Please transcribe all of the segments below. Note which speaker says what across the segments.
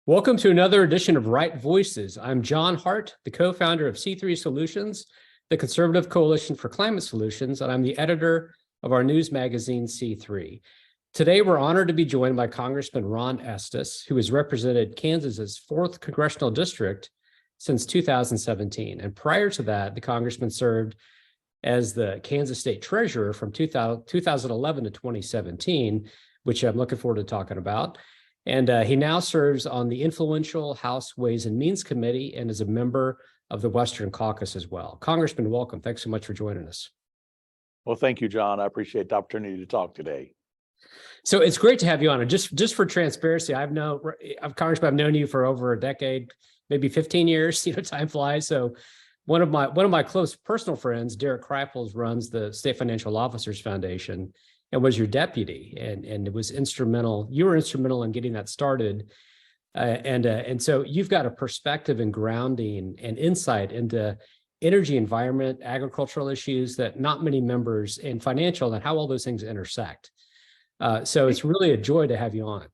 Speaker 1: Welcome to another edition of Right Voices. I'm John Hart, the co-founder of C3 Solutions, the Conservative Coalition for Climate Solutions, and I'm the editor of our news magazine, C3. Today, we're honored to be joined by Congressman Ron Estes, who has represented Kansas's 4th Congressional District since 2017. And prior to that, the congressman served as the Kansas State Treasurer from 2011 to 2017, which I'm looking forward to talking about. And he now serves on the influential House Ways and Means Committee and is a member of the Western Caucus as well. Congressman, welcome. Thanks so much for joining us.
Speaker 2: Well, thank you, John. I appreciate the opportunity to talk today.
Speaker 1: So it's great to have you on. And just for transparency, Congressman, I've known you for over a decade, maybe 15 years. Time flies. So one of my close personal friends, Derek Kreipels, runs the State Financial Officers Foundation and was your deputy, and it was instrumental. You were instrumental in getting that started, and so you've got a perspective and grounding and insight into energy, environment, agricultural issues that not many members in financial and how all those things intersect. So it's really a joy to have you on.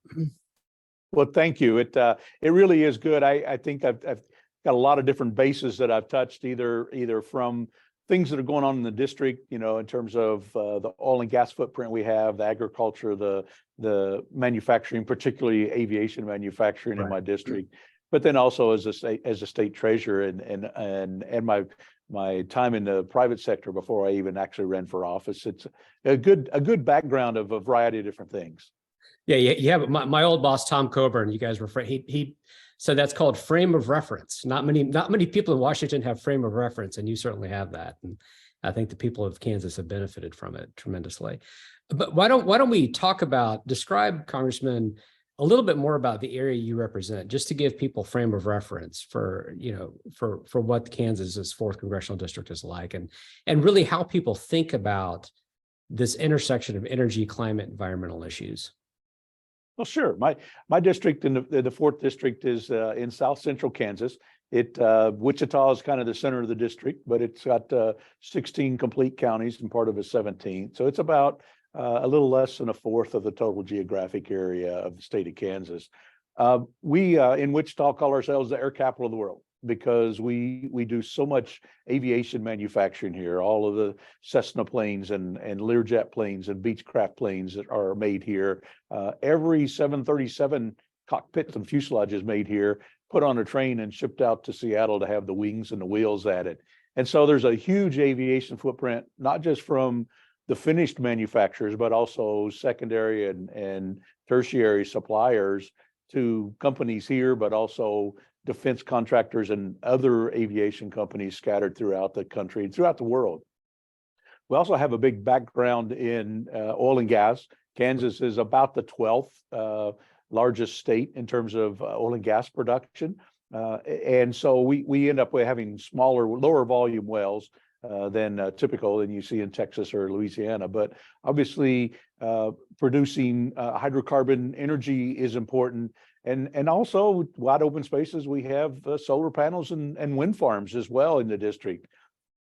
Speaker 2: Well, thank you. It really is good. I think I've got a lot of different bases that I've touched, either from things that are going on in the district, in terms of the oil and gas footprint we have, the agriculture, the manufacturing, particularly aviation manufacturing in my district, but then also as a state treasurer and my time in the private sector before I even actually ran for office. It's a good background of a variety of different things.
Speaker 1: Yeah, you have my old boss Tom Coburn. You guys were he so that's called frame of reference. Not many people in Washington have frame of reference, and you certainly have that. And I think the people of Kansas have benefited from it tremendously. But why don't we describe, Congressman, a little bit more about the area you represent, just to give people frame of reference for what Kansas's 4th Congressional District is like, and really how people think about this intersection of energy, climate, environmental issues.
Speaker 2: Well, sure. My district in the 4th district is in South Central Kansas. Wichita is kind of the center of the district, but it's got 16 complete counties and part of a 17th. So it's about a little less than a fourth of the total geographic area of the state of Kansas. We in Wichita call ourselves the air capital of the world, because we do so much aviation manufacturing here. All of the Cessna planes and Learjet planes and Beechcraft planes that are made here. Every 737 cockpit and fuselage is made here, put on a train and shipped out to Seattle to have the wings and the wheels added. And so there's a huge aviation footprint, not just from the finished manufacturers, but also secondary and tertiary suppliers to companies here, but also defense contractors and other aviation companies scattered throughout the country and throughout the world. We also have a big background in oil and gas. Kansas is about the 12th largest state in terms of oil and gas production. And so we end up with having lower volume wells than typical than you see in Texas or Louisiana. But obviously producing hydrocarbon energy is important. And also wide open spaces, we have solar panels and wind farms as well in the district.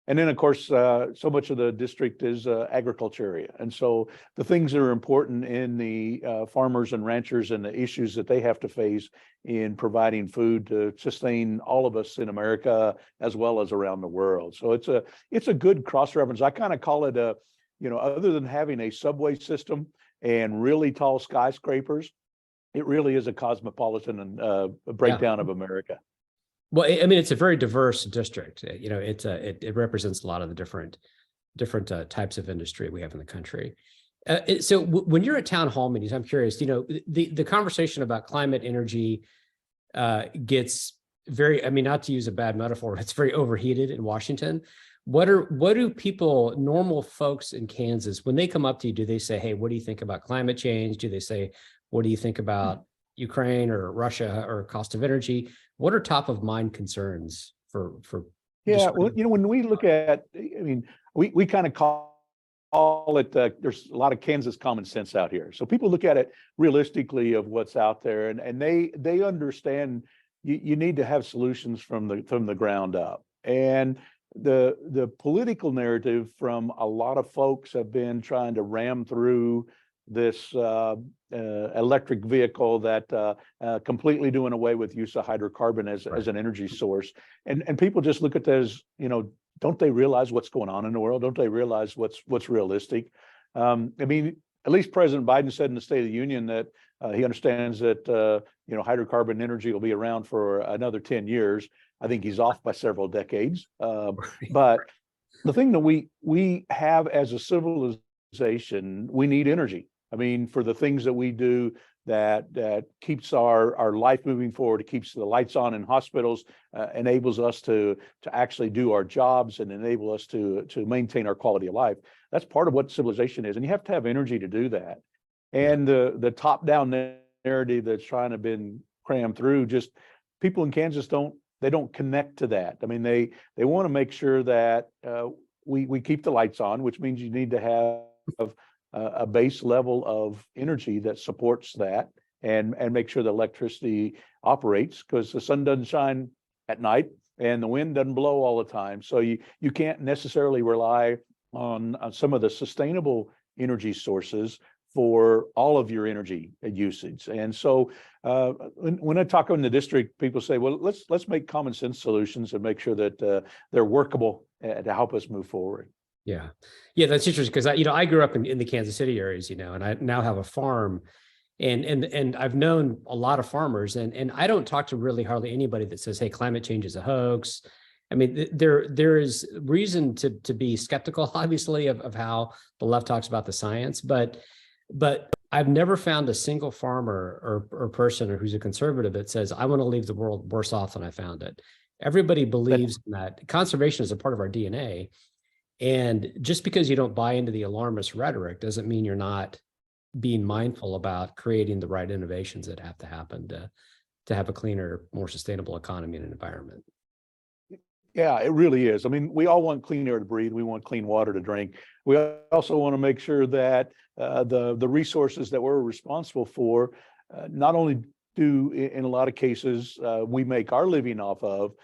Speaker 2: And then, of course, so much of the district is agriculture area. And so the things that are important in the farmers and ranchers and the issues that they have to face in providing food to sustain all of us in America as well as around the world. So it's a good cross-reference. I kind of call it other than having a subway system and really tall skyscrapers, it really is a cosmopolitan and a breakdown of America.
Speaker 1: Well, I mean, it's a very diverse district. It represents a lot of the different types of industry we have in the country. So when you're at town hall meetings, I'm curious. The conversation about climate, energy gets very. I mean, not to use a bad metaphor, it's very overheated in Washington. What do people, normal folks in Kansas, when they come up to you, do they say, "Hey, what do you think about climate change?" Do they say, "What do you think about Ukraine or Russia or cost of energy?" What are top of mind concerns for?
Speaker 2: Yeah, well, when we look at, we kind of call it, there's a lot of Kansas common sense out here. So people look at it realistically of what's out there, and they understand you need to have solutions from the ground up. And the political narrative from a lot of folks have been trying to ram through this electric vehicle that completely doing away with use of hydrocarbon as an energy source. And people just look at that as, don't they realize what's going on in the world? Don't they realize what's realistic? I mean, at least President Biden said in the State of the Union that he understands that hydrocarbon energy will be around for another 10 years. I think he's off by several decades. But the thing that we have as a civilization, we need energy. I mean, for the things that we do that keeps our life moving forward, it keeps the lights on in hospitals, enables us to actually do our jobs and enable us to maintain our quality of life. That's part of what civilization is, and you have to have energy to do that. And the top-down narrative that's trying to been crammed through, just people in Kansas don't connect to that. I mean, they want to make sure that we keep the lights on, which means you need to have a base level of energy that supports that and make sure the electricity operates, because the sun doesn't shine at night and the wind doesn't blow all the time. So you can't necessarily rely on some of the sustainable energy sources for all of your energy usage. And so when I talk in the district, people say, well, let's make common sense solutions and make sure that they're workable to help us move forward.
Speaker 1: Yeah. That's interesting because I grew up in the Kansas City areas, and I now have a farm, and I've known a lot of farmers, and I don't talk to really hardly anybody that says, hey, climate change is a hoax. I mean, there is reason to be skeptical, obviously, of how the left talks about the science, but I've never found a single farmer or person or who's a conservative that says, I want to leave the world worse off than I found it. Everybody believes that conservation is a part of our DNA. And just because you don't buy into the alarmist rhetoric doesn't mean you're not being mindful about creating the right innovations that have to happen to have a cleaner, more sustainable economy and environment.
Speaker 2: Yeah, it really is. I mean, we all want clean air to breathe. We want clean water to drink. We also want to make sure that the resources that we're responsible for, not only do in a lot of cases we make our living off of,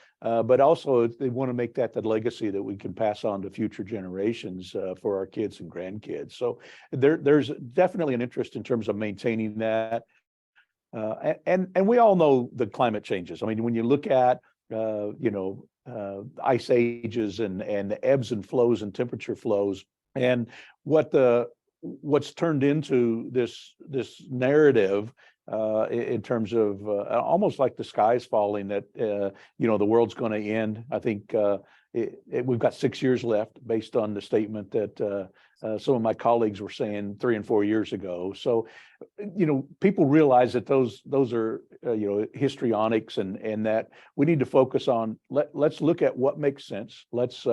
Speaker 2: but also they want to make that the legacy that we can pass on to future generations for our kids and grandkids. So there's definitely an interest in terms of maintaining that. And we all know the climate changes. I mean, when you look at ice ages and the ebbs and flows and temperature flows, and what's turned into this narrative in terms of almost like the sky's falling, that the world's going to end. I think we've got 6 years left based on the statement that some of my colleagues were saying 3 and 4 years ago. So, people realize that those are histrionics, and that we need to focus on let's look at what makes sense. Let's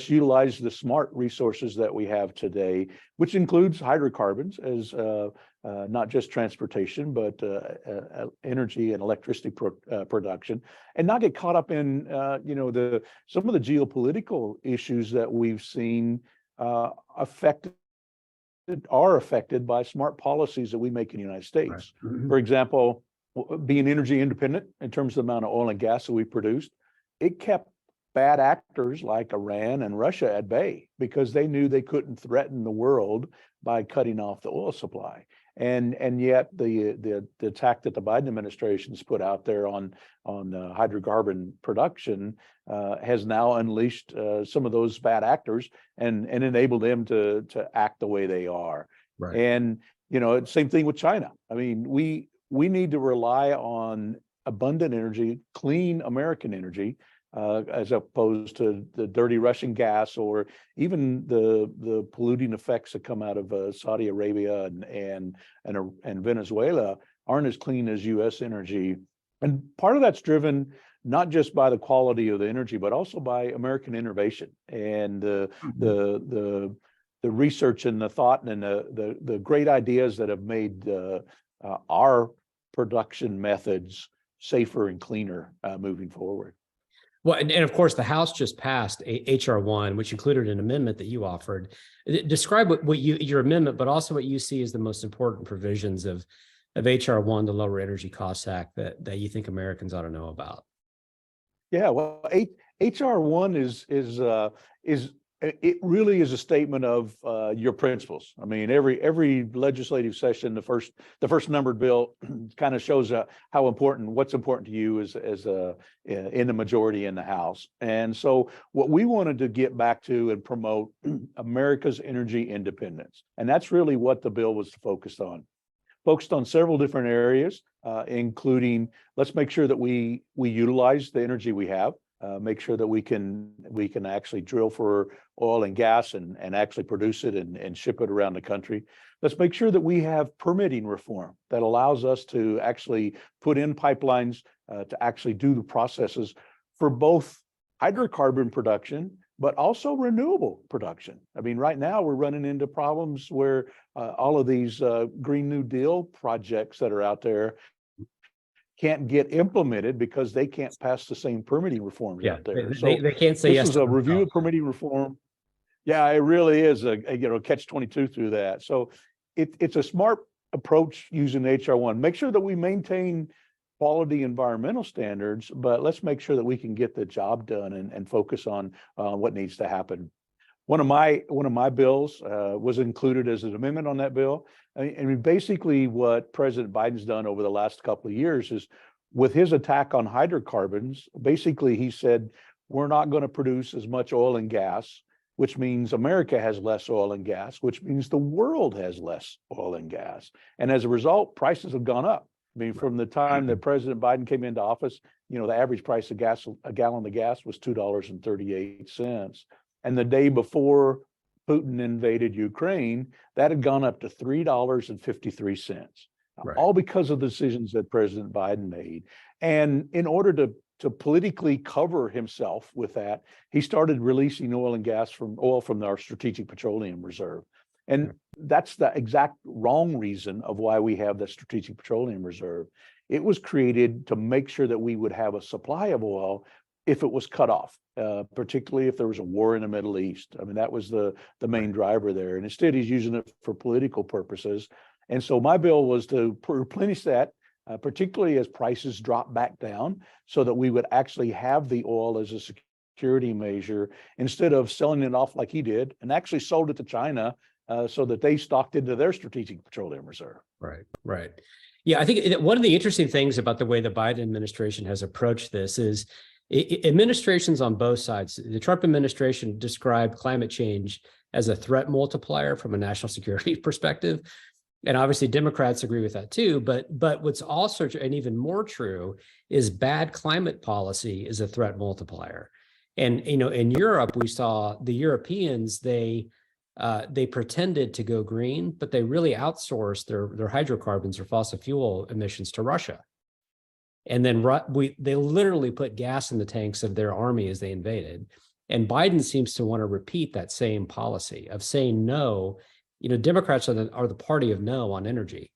Speaker 2: utilize the smart resources that we have today, which includes hydrocarbons as not just transportation, but energy and electricity production, and not get caught up in some of the geopolitical issues that we've seen are affected by smart policies that we make in the United States.
Speaker 1: Right. Mm-hmm.
Speaker 2: For example, being energy independent in terms of the amount of oil and gas that we produced, it kept bad actors like Iran and Russia at bay because they knew they couldn't threaten the world by cutting off the oil supply. And yet the attack that the Biden administration's put out there on hydrocarbon production has now unleashed some of those bad actors and enabled them to act the way they are.
Speaker 1: Right.
Speaker 2: And same thing with China. I mean, we need to rely on abundant energy, clean American energy, as opposed to the dirty Russian gas or even the polluting effects that come out of Saudi Arabia and Venezuela aren't as clean as U.S. energy. And part of that's driven not just by the quality of the energy, but also by American innovation and the research and the thought and the great ideas that have made our production methods safer and cleaner moving forward.
Speaker 1: Well, and of course, the House just passed HR 1, which included an amendment that you offered. Describe what your amendment, but also what you see as the most important provisions of HR 1, the Lower Energy Costs Act, that you think Americans ought to know about.
Speaker 2: Yeah, well, HR 1 is it really is a statement of your principles. I mean, every legislative session, the first numbered bill kind of shows what's important to you as in the majority in the House. And so what we wanted to get back to and promote America's energy independence. And that's really what the bill was focused on. Focused on several different areas, including let's make sure that we utilize the energy we have. Make sure that we can actually drill for oil and gas and actually produce it and ship it around the country. Let's make sure that we have permitting reform that allows us to actually put in pipelines to actually do the processes for both hydrocarbon production, but also renewable production. I mean, right now we're running into problems where all of these Green New Deal projects that are out there can't get implemented because they can't pass the same permitting reforms out there. So
Speaker 1: they can't say yes.
Speaker 2: This is a review of permitting reform. Yeah, it really is a catch-22 through that. So it's a smart approach using HR1. Make sure that we maintain quality environmental standards, but let's make sure that we can get the job done and focus on what needs to happen. One of my bills was included as an amendment on that bill. I mean, basically what President Biden's done over the last couple of years is with his attack on hydrocarbons, basically he said, we're not going to produce as much oil and gas, which means America has less oil and gas, which means the world has less oil and gas. And as a result, prices have gone up. I mean, from the time that President Biden came into office, the average price of gas, a gallon of gas was $2.38. And the day before Putin invaded Ukraine, that had gone up to $3.53, all because of the decisions that President Biden made. And in order to politically cover himself with that, he started releasing oil from our Strategic Petroleum Reserve. And that's the exact wrong reason of why we have the Strategic Petroleum Reserve. It was created to make sure that we would have a supply of oil if it was cut off, particularly if there was a war in the Middle East. I mean, that was the main driver there. And instead, he's using it for political purposes. And so my bill was to replenish that, particularly as prices drop back down, so that we would actually have the oil as a security measure instead of selling it off like he did and actually sold it to China so that they stocked into their Strategic Petroleum Reserve.
Speaker 1: Right. Yeah, I think one of the interesting things about the way the Biden administration has approached this is administrations on both sides. The Trump administration described climate change as a threat multiplier from a national security perspective. And obviously Democrats agree with that too. But what's also, and even more true, is bad climate policy is a threat multiplier. And, in Europe, we saw the Europeans, they pretended to go green, but they really outsourced their hydrocarbons or fossil fuel emissions to Russia. And then they literally put gas in the tanks of their army as they invaded. And Biden seems to want to repeat that same policy of saying no. Democrats are the party of no on energy.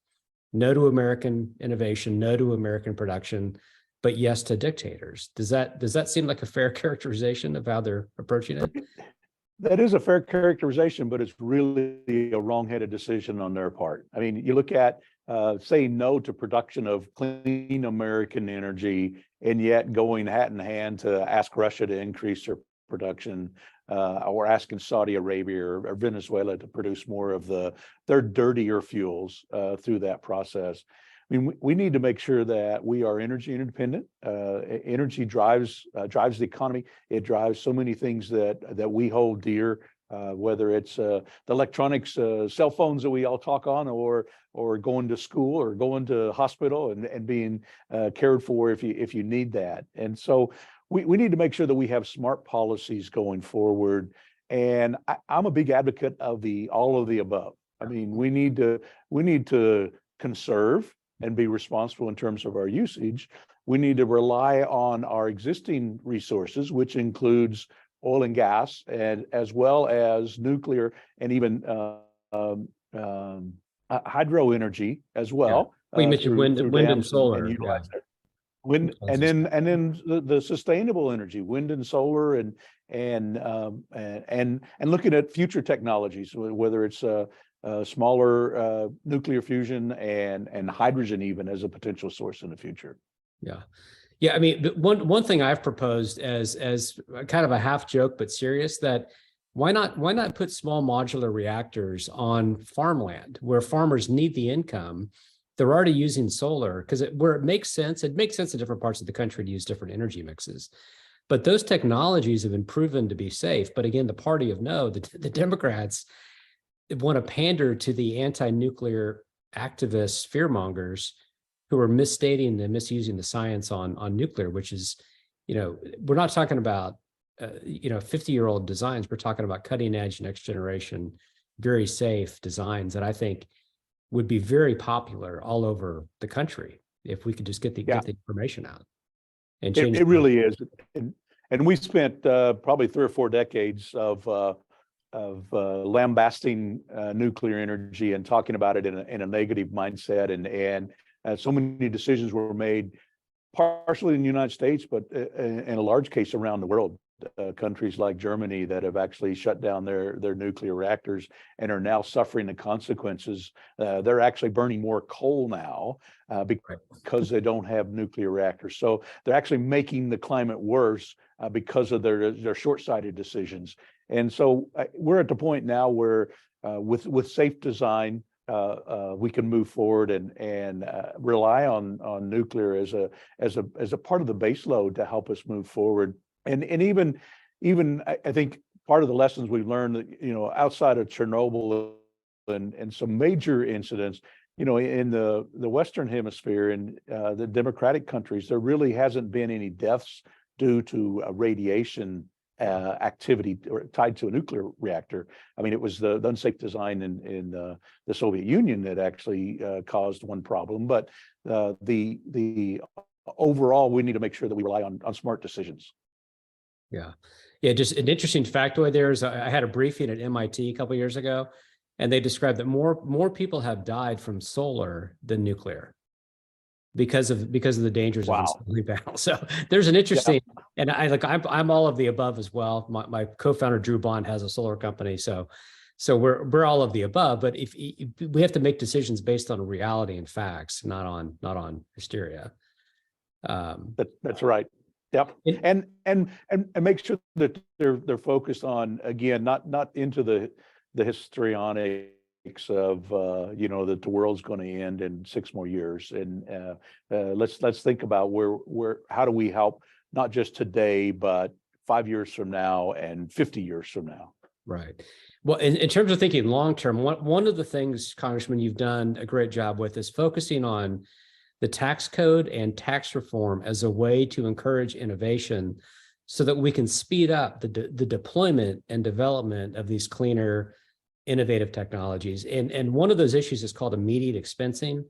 Speaker 1: No to American innovation, no to American production, but yes to dictators. Does that seem like a fair characterization of how they're approaching it?
Speaker 2: That is a fair characterization, but it's really a wrong-headed decision on their part. I mean, you look at saying no to production of clean American energy, and yet going hat in hand to ask Russia to increase their production, or asking Saudi Arabia or Venezuela to produce more of their dirtier fuels through that process. I mean, we need to make sure that we are energy independent. Energy drives the economy. It drives so many things that we hold dear, whether it's the electronics, cell phones that we all talk on, or going to school or going to hospital and being cared for if you need that. And so we need to make sure that we have smart policies going forward. And I'm a big advocate of all of the above. I mean, we need to conserve and be responsible in terms of our usage. We need to rely on our existing resources, which includes oil and gas, and as well as nuclear and even hydro energy as well.
Speaker 1: Yeah. You mentioned wind and solar.
Speaker 2: Wind, and then the sustainable energy, wind and solar, and looking at future technologies, whether it's smaller nuclear fusion and hydrogen even as a potential source in the future.
Speaker 1: Yeah. I mean, one thing I've proposed as kind of a half joke but serious, that why not put small modular reactors on farmland where farmers need the income? They're already using solar because where it makes sense in different parts of the country to use different energy mixes. But those technologies have been proven to be safe. But again, the party of no, the Democrats want to pander to the anti-nuclear activists, fearmongers, who are misstating and misusing the science on nuclear, which is, we're not talking about 50-year-old designs. We're talking about cutting edge, next generation, very safe designs that I think would be very popular all over the country if we could just get the information out and change.
Speaker 2: It really is. And we spent probably 3 or 4 decades of lambasting nuclear energy and talking about it in a negative mindset. And so many decisions were made partially in the United States, but in a large case around the world. Countries like Germany that have actually shut down their nuclear reactors and are now suffering the consequences. They're actually burning more coal now because they don't have nuclear reactors. So they're actually making the climate worse because of their short-sighted decisions. And so we're at the point now where with safe design, we can move forward and rely on nuclear as a part of the base load to help us move forward. And even I think part of the lessons we've learned, outside of Chernobyl and some major incidents, in the Western Hemisphere and the democratic countries, there really hasn't been any deaths due to radiation activity or tied to a nuclear reactor. I mean, it was the unsafe design in the Soviet Union that actually caused one problem, but the overall, we need to make sure that we rely on smart decisions.
Speaker 1: Yeah. Just an interesting factoid there is I had a briefing at MIT a couple of years ago, and they described that more people have died from solar than nuclear because of the dangers of installing panels. So there's an interesting, and I'm all of the above as well. My co-founder Drew Bond has a solar company, so we're all of the above. But if we have to make decisions based on reality and facts, not on hysteria.
Speaker 2: That's right. Yep. And make sure that they're focused on, again, not into the histrionics of that the world's going to end in 6 more years. And let's think about how do we help not just today, but 5 years from now and 50 years from now.
Speaker 1: Right. Well, in terms of thinking long term, one of the things, Congressman, you've done a great job with is focusing on the tax code and tax reform as a way to encourage innovation so that we can speed up the deployment and development of these cleaner, innovative technologies. And one of those issues is called immediate expensing.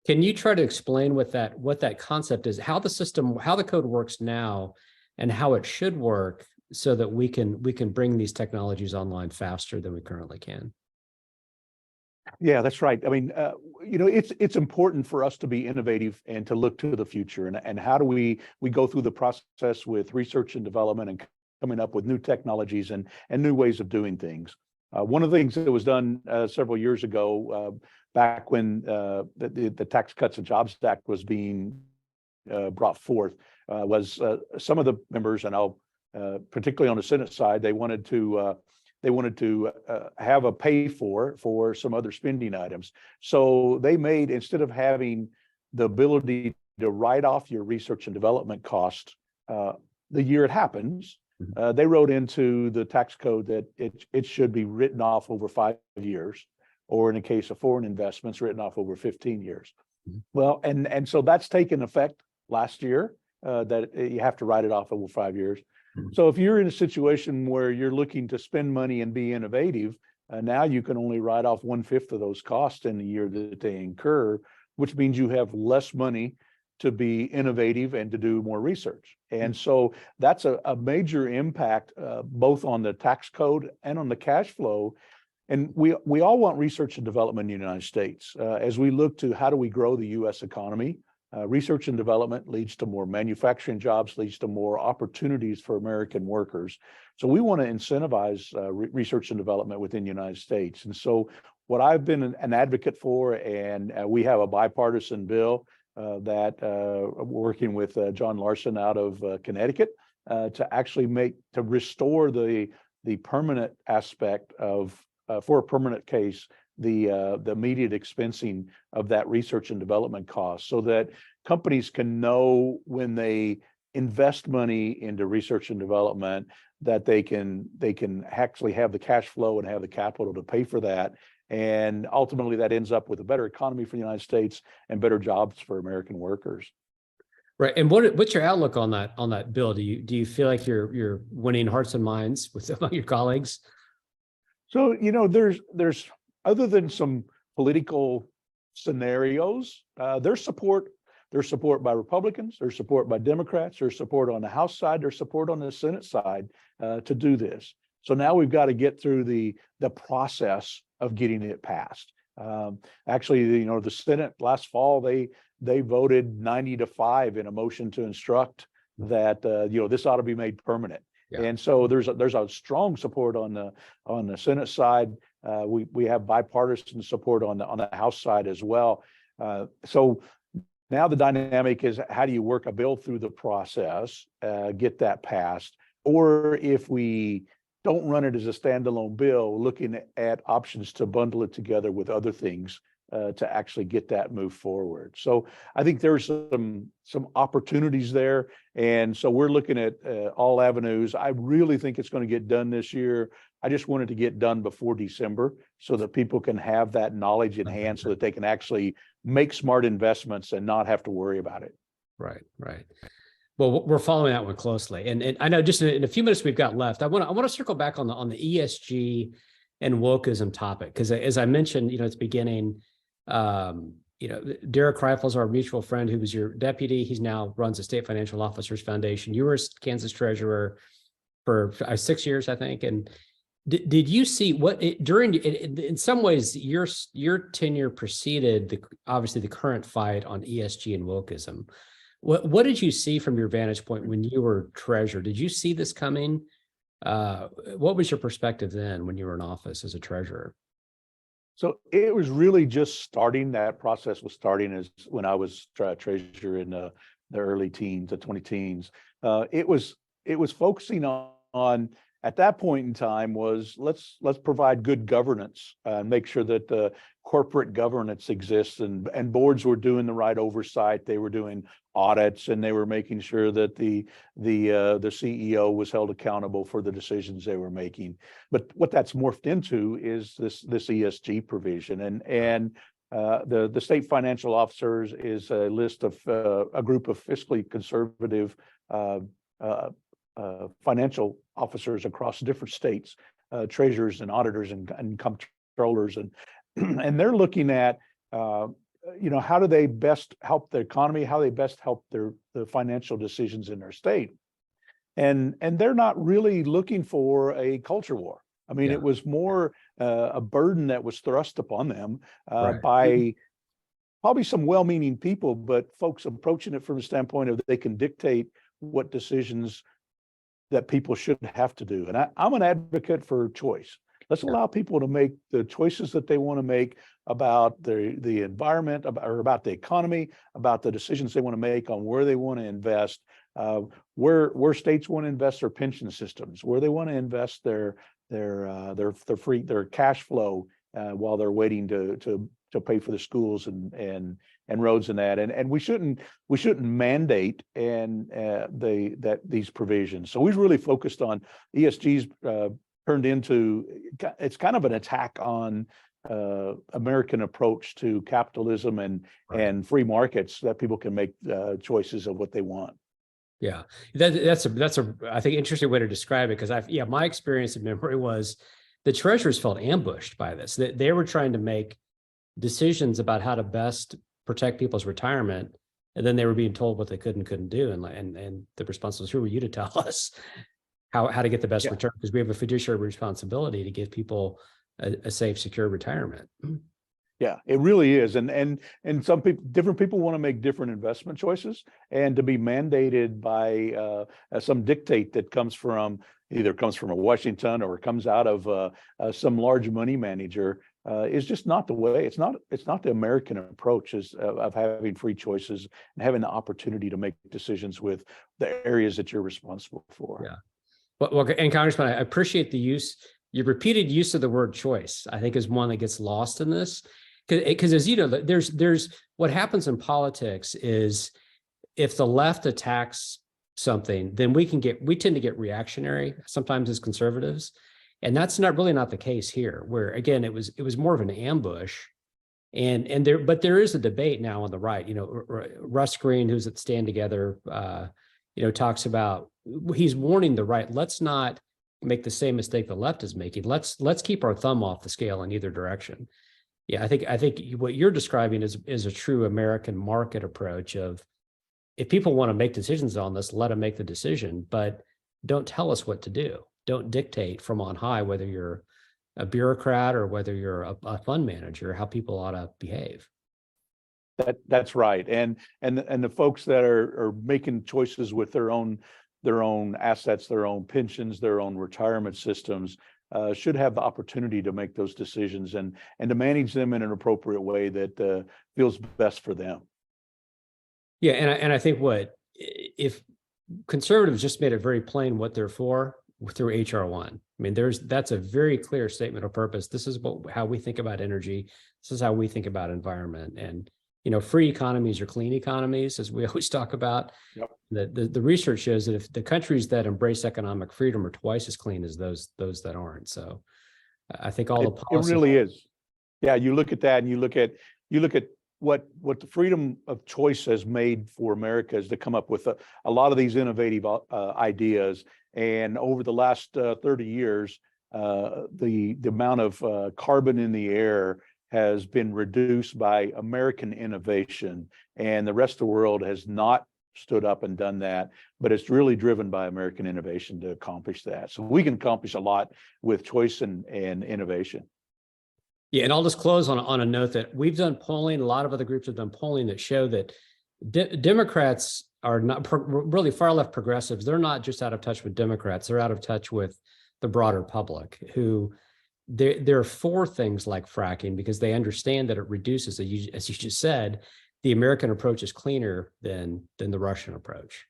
Speaker 1: Can you try to explain what that concept is, how the code works now and how it should work so that we can bring these technologies online faster than we currently can?
Speaker 2: Yeah, that's right. I mean, it's important for us to be innovative and to look to the future. And how do we go through the process with research and development and coming up with new technologies and new ways of doing things. One of the things that was done several years ago, back when the Tax Cuts and Jobs Act was being brought forth, was some of the members, and I'll particularly on the Senate side, they wanted to have a pay for some other spending items. So they made, instead of having the ability to write off your research and development cost the year it happens, they wrote into the tax code that it should be written off over 5 years, or in the case of foreign investments, written off over 15 years. Well, and so that's taken effect last year, that you have to write it off over 5 years. So if you're in a situation where you're looking to spend money and be innovative, now you can only write off 1/5 of those costs in the year that they incur, which means you have less money to be innovative and to do more research. And so that's a major impact, both on the tax code and on the cash flow. And we all want research and development in the United States. As we look to how do we grow the U.S. economy, research and development leads to more manufacturing jobs, leads to more opportunities for American workers. So we want to incentivize research and development within the United States. And so what I've been an advocate for, and we have a bipartisan bill that working with John Larson out of Connecticut to actually restore the the permanent aspect of, for a permanent case, the immediate expensing of that research and development cost, so that companies can know when they invest money into research and development that they can actually have the cash flow and have the capital to pay for that. And ultimately that ends up with a better economy for the United States and better jobs for American workers.
Speaker 1: Right. And what's your outlook on that bill? Do you feel like you're winning hearts and minds with among your colleagues?
Speaker 2: So, there's other than some political scenarios, there's support by Republicans, there's support by Democrats, there's support on the House side, there's support on the Senate side to do this. So now we've got to get through the process of getting it passed. Actually, the Senate last fall, they voted 90-5 in a motion to instruct that this ought to be made permanent. Yeah. And so there's a strong support on the Senate side. We have bipartisan support on the House side as well. So now the dynamic is, how do you work a bill through the process, get that passed, or if we don't run it as a standalone bill, looking at options to bundle it together with other things to actually get that move forward. So I think there's some opportunities there. And so we're looking at all avenues. I really think it's going to get done this year. I just wanted to get done before December so that people can have that knowledge in hand so that they can actually make smart investments and not have to worry about it.
Speaker 1: Right, right. Well, we're following that one closely. And I know just in a few minutes we've got left, I want to circle back on the ESG and wokeism topic, because as I mentioned, at the beginning, Derek Reifel, our mutual friend who was your deputy, he's now runs the State Financial Officers Foundation. You were Kansas treasurer for 6 years, I think. And did you see in some ways your tenure preceded obviously the current fight on ESG and wokeism? What did you see from your vantage point when you were treasurer? Did you see this coming? What was your perspective then when you were in office as a treasurer?
Speaker 2: So it was really just starting. That process was starting as when I was treasurer in the early teens, the 20 teens. It was focusing on at that point in time was let's provide good governance and make sure that the corporate governance exists and boards were doing the right oversight. They were doing audits and they were making sure that the CEO was held accountable for the decisions they were making. But what that's morphed into is this ESG provision, and the state financial officers is a list of a group of fiscally conservative financial officers across different states, treasurers and auditors and comptrollers, and they're looking at how do they best help the economy, how they best help the financial decisions in their state, and they're not really looking for a culture war. I mean, It was more a burden that was thrust upon them by probably some well-meaning people, but folks approaching it from the standpoint of they can dictate what decisions that people should have to do. And I'm an advocate for choice. Let's allow people to make the choices that they want to make about the environment, or about the economy, about the decisions they want to make on where they want to invest, where states want to invest their pension systems, where they want to invest their cash flow while they're waiting to pay for the schools and roads and that. And we shouldn't mandate these provisions. So we've really focused on ESG's turned into, it's kind of an attack on American approach to capitalism and free markets, that people can make choices of what they want.
Speaker 1: Yeah, that's a I think interesting way to describe it, because my experience in memory was the treasurers felt ambushed by this. They were trying to make decisions about how to best protect people's retirement, and then they were being told what they could and couldn't do, and the response was, who are you to tell us how to get the best return? Because we have a fiduciary responsibility to give people a safe, secure retirement.
Speaker 2: Yeah, it really is. And different people want to make different investment choices, and to be mandated by some dictate that comes from a Washington or comes out of some large money manager is just not the way. It's not the American approach of having free choices and having the opportunity to make decisions with the areas that you're responsible for.
Speaker 1: Yeah. And Congressman, I appreciate the use, your repeated use of the word choice, I think is one that gets lost in this. Because as you know, there's what happens in politics is if the left attacks something, then we tend to get reactionary sometimes as conservatives. And that's not the case here, where again, it was more of an ambush. But there is a debate now on the right. Russ Green, who's at Stand Together, talks about, he's warning the right, let's not make the same mistake the left is making. Let's keep our thumb off the scale in either direction. Yeah, I think what you're describing is a true American market approach of, if people want to make decisions on this, let them make the decision, but don't tell us what to do. Don't dictate from on high, whether you're a bureaucrat or whether you're a fund manager, how people ought to behave.
Speaker 2: That's right. And the folks that are making choices with their own assets, their own pensions, their own retirement systems, should have the opportunity to make those decisions and to manage them in an appropriate way that feels best for them.
Speaker 1: Yeah, and I think if conservatives just made it very plain what they're for through HR1. I mean, that's a very clear statement of purpose. This is how we think about energy. This is how we think about environment. And free economies are clean economies, as we always talk about.
Speaker 2: Yep.
Speaker 1: The research shows that if the countries that embrace economic freedom are twice as clean as those that aren't. So I think all the policy.
Speaker 2: It really is. Yeah, you look at that and you look at what the freedom of choice has made for America is to come up with a lot of these innovative ideas. And over the last 30 years, the amount of carbon in the air has been reduced by American innovation, and the rest of the world has not stood up and done that, but it's really driven by American innovation to accomplish that. So we can accomplish a lot with choice and innovation.
Speaker 1: Yeah, and I'll just close on a note that we've done polling. A lot of other groups have done polling that show that Democrats are not really far left progressives. They're not just out of touch with Democrats. They're out of touch with the broader public, who they're for things like fracking because they understand that it reduces, as you just said, the American approach is cleaner than the Russian approach.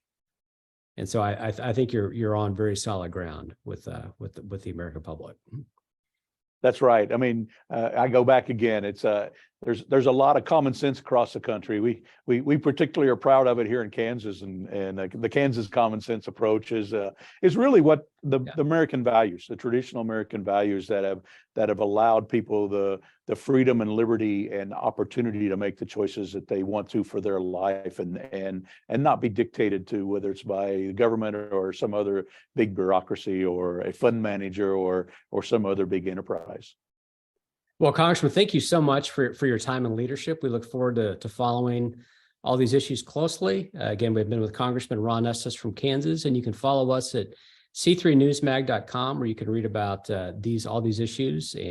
Speaker 1: And so I think you're on very solid ground with the American public.
Speaker 2: That's right. I mean, I go back again. It's there's a lot of common sense across the country. We particularly are proud of it here in Kansas, and the Kansas common sense approach is really what the American values, the traditional American values that have allowed people the freedom and liberty and opportunity to make the choices that they want to for their life, and not be dictated to, whether it's by the government or some other big bureaucracy or a fund manager or some other big enterprise.
Speaker 1: Well, Congressman, thank you so much for your time and leadership. We look forward to following all these issues closely. Again, we've been with Congressman Ron Estes from Kansas, and you can follow us at c3newsmag.com, where you can read about all these issues.